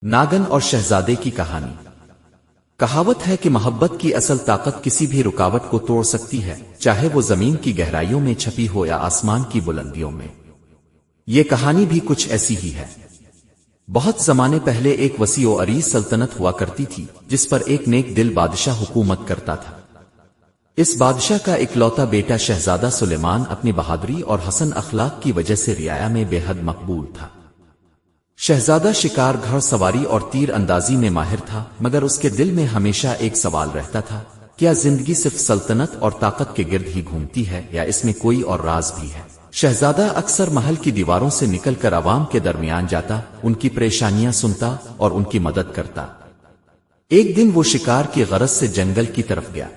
ناگن اور شہزادے کی کہانی۔ کہاوت ہے کہ محبت کی اصل طاقت کسی بھی رکاوٹ کو توڑ سکتی ہے، چاہے وہ زمین کی گہرائیوں میں چھپی ہو یا آسمان کی بلندیوں میں۔ یہ کہانی بھی کچھ ایسی ہی ہے۔ بہت زمانے پہلے ایک وسیع و عریض سلطنت ہوا کرتی تھی، جس پر ایک نیک دل بادشاہ حکومت کرتا تھا۔ اس بادشاہ کا اکلوتا بیٹا شہزادہ سلیمان اپنی بہادری اور حسن اخلاق کی وجہ سے رعایا میں بے حد مقبول تھا۔ شہزادہ شکار، گھڑ سواری اور تیر اندازی میں ماہر تھا، مگر اس کے دل میں ہمیشہ ایک سوال رہتا تھا، کیا زندگی صرف سلطنت اور طاقت کے گرد ہی گھومتی ہے یا اس میں کوئی اور راز بھی ہے؟ شہزادہ اکثر محل کی دیواروں سے نکل کر عوام کے درمیان جاتا، ان کی پریشانیاں سنتا اور ان کی مدد کرتا۔ ایک دن وہ شکار کی غرض سے جنگل کی طرف گیا۔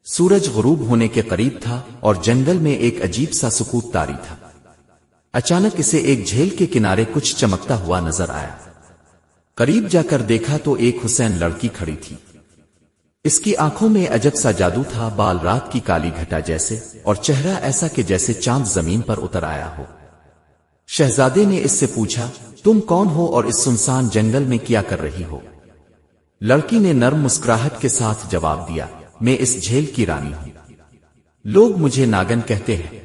سورج غروب ہونے کے قریب تھا اور جنگل میں ایک عجیب سا سکوت طاری تھا۔ اچانک اسے ایک جھیل کے کنارے کچھ چمکتا ہوا نظر آیا۔ قریب جا کر دیکھا تو ایک حسین لڑکی کھڑی تھی۔ اس کی آنکھوں میں عجب سا جادو تھا، بال رات کی کالی گھٹا جیسے، اور چہرہ ایسا کہ جیسے چاند زمین پر اتر آیا ہو۔ شہزادے نے اس سے پوچھا، تم کون ہو اور اس سنسان جنگل میں کیا کر رہی ہو؟ لڑکی نے نرم مسکراہٹ کے ساتھ جواب دیا، میں اس جھیل کی رانی ہوں، لوگ مجھے ناگن کہتے ہیں۔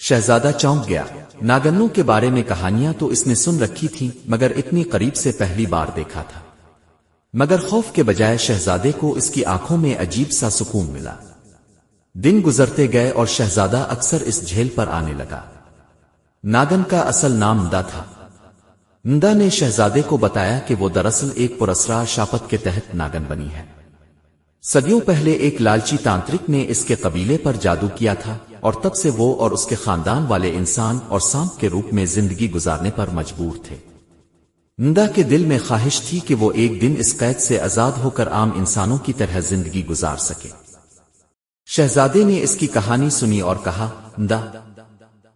شہزادہ چونک گیا۔ ناگنوں کے بارے میں کہانیاں تو اس نے سن رکھی تھیں، مگر اتنی قریب سے پہلی بار دیکھا تھا۔ مگر خوف کے بجائے شہزادے کو اس کی آنکھوں میں عجیب سا سکون ملا۔ دن گزرتے گئے اور شہزادہ اکثر اس جھیل پر آنے لگا۔ ناگن کا اصل نام ندا تھا۔ ندا نے شہزادے کو بتایا کہ وہ دراصل ایک پراسرار شاپت کے تحت ناگن بنی ہے۔ صدیوں پہلے ایک لالچی تانترک نے اس کے قبیلے پر جادو کیا تھا، اور تب سے وہ اور اس کے خاندان والے انسان اور سانپ کے روپ میں زندگی گزارنے پر مجبور تھے۔ ندا کے دل میں خواہش تھی کہ وہ ایک دن اس قید سے آزاد ہو کر عام انسانوں کی طرح زندگی گزار سکے۔ شہزادے نے اس کی کہانی سنی اور کہا، ندا،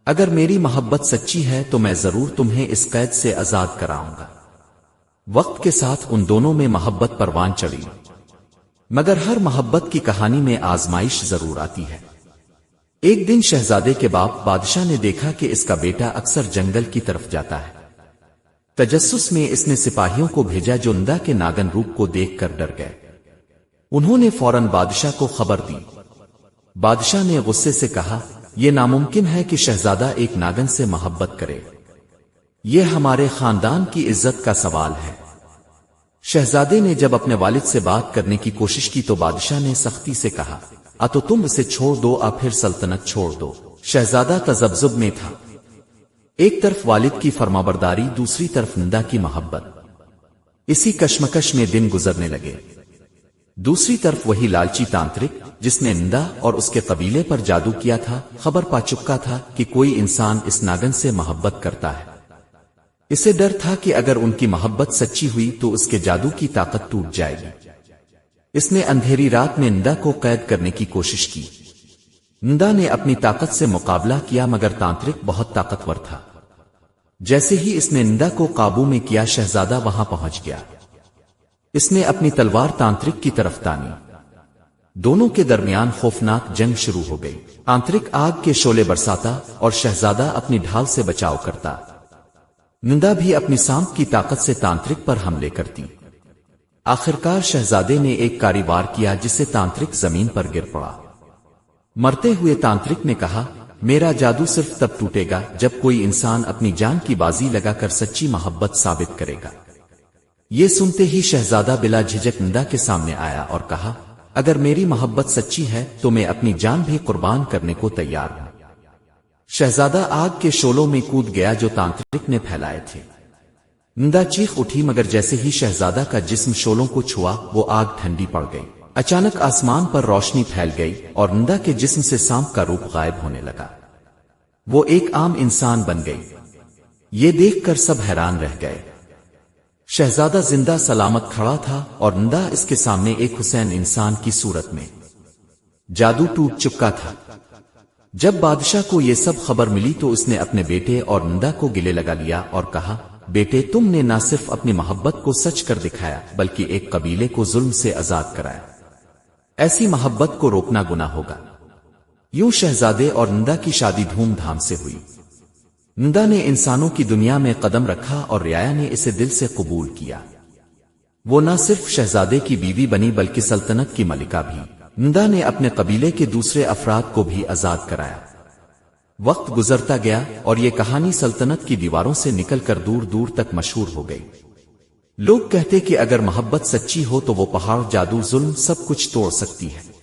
اگر میری محبت سچی ہے تو میں ضرور تمہیں اس قید سے آزاد کراؤں گا۔ وقت کے ساتھ ان دونوں میں محبت پروان چڑھی، مگر ہر محبت کی کہانی میں آزمائش ضرور آتی ہے۔ ایک دن شہزادے کے باپ بادشاہ نے دیکھا کہ اس کا بیٹا اکثر جنگل کی طرف جاتا ہے۔ تجسس میں اس نے سپاہیوں کو بھیجا جو ندا کے ناگن روپ کو دیکھ کر ڈر گئے۔ انہوں نے فوراً بادشاہ کو خبر دی۔ بادشاہ نے غصے سے کہا، یہ ناممکن ہے کہ شہزادہ ایک ناگن سے محبت کرے، یہ ہمارے خاندان کی عزت کا سوال ہے۔ شہزادے نے جب اپنے والد سے بات کرنے کی کوشش کی تو بادشاہ نے سختی سے کہا، تو تم اسے چھوڑ دو، پھر سلطنت چھوڑ دو۔ شہزادہ تذبذب میں تھا، ایک طرف والد کی فرمانبرداری، دوسری طرف ندا کی محبت۔ اسی کشمکش میں دن گزرنے لگے۔ دوسری طرف وہی لالچی تانترک جس نے ندا اور اس کے قبیلے پر جادو کیا تھا، خبر پا چکا تھا کہ کوئی انسان اس ناگن سے محبت کرتا ہے۔ اسے ڈر تھا کہ اگر ان کی محبت سچی ہوئی تو اس کے جادو کی طاقت ٹوٹ جائے گی۔ اس نے اندھیری رات میں ندا کو قید کرنے کی کوشش کی۔ ندا نے اپنی طاقت سے مقابلہ کیا، مگر تانترک بہت طاقتور تھا۔ جیسے ہی اس نے ندا کو قابو میں کیا، شہزادہ وہاں پہنچ گیا۔ اس نے اپنی تلوار تانترک کی طرف تانی۔ دونوں کے درمیان خوفناک جنگ شروع ہو گئی۔ تانترک آگ کے شعلے برساتا اور شہزادہ اپنی ڈھال سے بچاؤ کرتا۔ ندا بھی اپنی سانپ کی طاقت سے تانترک پر حملے کرتی۔ آخرکار شہزادے نے ایک کاروبار کیا جس سے تانترک زمین پر گر پڑا۔ مرتے ہوئے تانترک نے کہا، میرا جادو صرف تب ٹوٹے گا جب کوئی انسان اپنی جان کی بازی لگا کر سچی محبت ثابت کرے گا۔ یہ سنتے ہی شہزادہ بلا جھجک ندا کے سامنے آیا اور کہا، اگر میری محبت سچی ہے تو میں اپنی جان بھی قربان کرنے کو تیار ہوں۔ شہزادہ آگ کے شعلوں میں کود گیا جو تانترک نے پھیلائے تھے۔ ندا چیخ اٹھی، مگر جیسے ہی شہزادہ کا جسم شعلوں کو چھوا وہ آگ ٹھنڈی پڑ گئی۔ اچانک آسمان پر روشنی پھیل گئی اور ندا کے جسم سے سانپ کا روپ غائب ہونے لگا۔ وہ ایک عام انسان بن گئی۔ یہ دیکھ کر سب حیران رہ گئے۔ شہزادہ زندہ سلامت کھڑا تھا اور ندا اس کے سامنے ایک حسین انسان کی صورت میں۔ جادو ٹوٹ چکا تھا۔ جب بادشاہ کو یہ سب خبر ملی تو اس نے اپنے بیٹے اور ندا کو گلے لگا لیا اور کہا، بیٹے، تم نے نہ صرف اپنی محبت کو سچ کر دکھایا بلکہ ایک قبیلے کو ظلم سے آزاد کرایا۔ ایسی محبت کو روکنا گناہ ہوگا۔ یوں شہزادے اور ندا کی شادی دھوم دھام سے ہوئی۔ نندا نے انسانوں کی دنیا میں قدم رکھا اور رعایا نے اسے دل سے قبول کیا۔ وہ نہ صرف شہزادے کی بیوی بنی بلکہ سلطنت کی ملکہ بھی۔ نندا نے اپنے قبیلے کے دوسرے افراد کو بھی آزاد کرایا۔ وقت گزرتا گیا اور یہ کہانی سلطنت کی دیواروں سے نکل کر دور دور تک مشہور ہو گئی۔ لوگ کہتے کہ اگر محبت سچی ہو تو وہ پہاڑ، جادو، ظلم سب کچھ توڑ سکتی ہے۔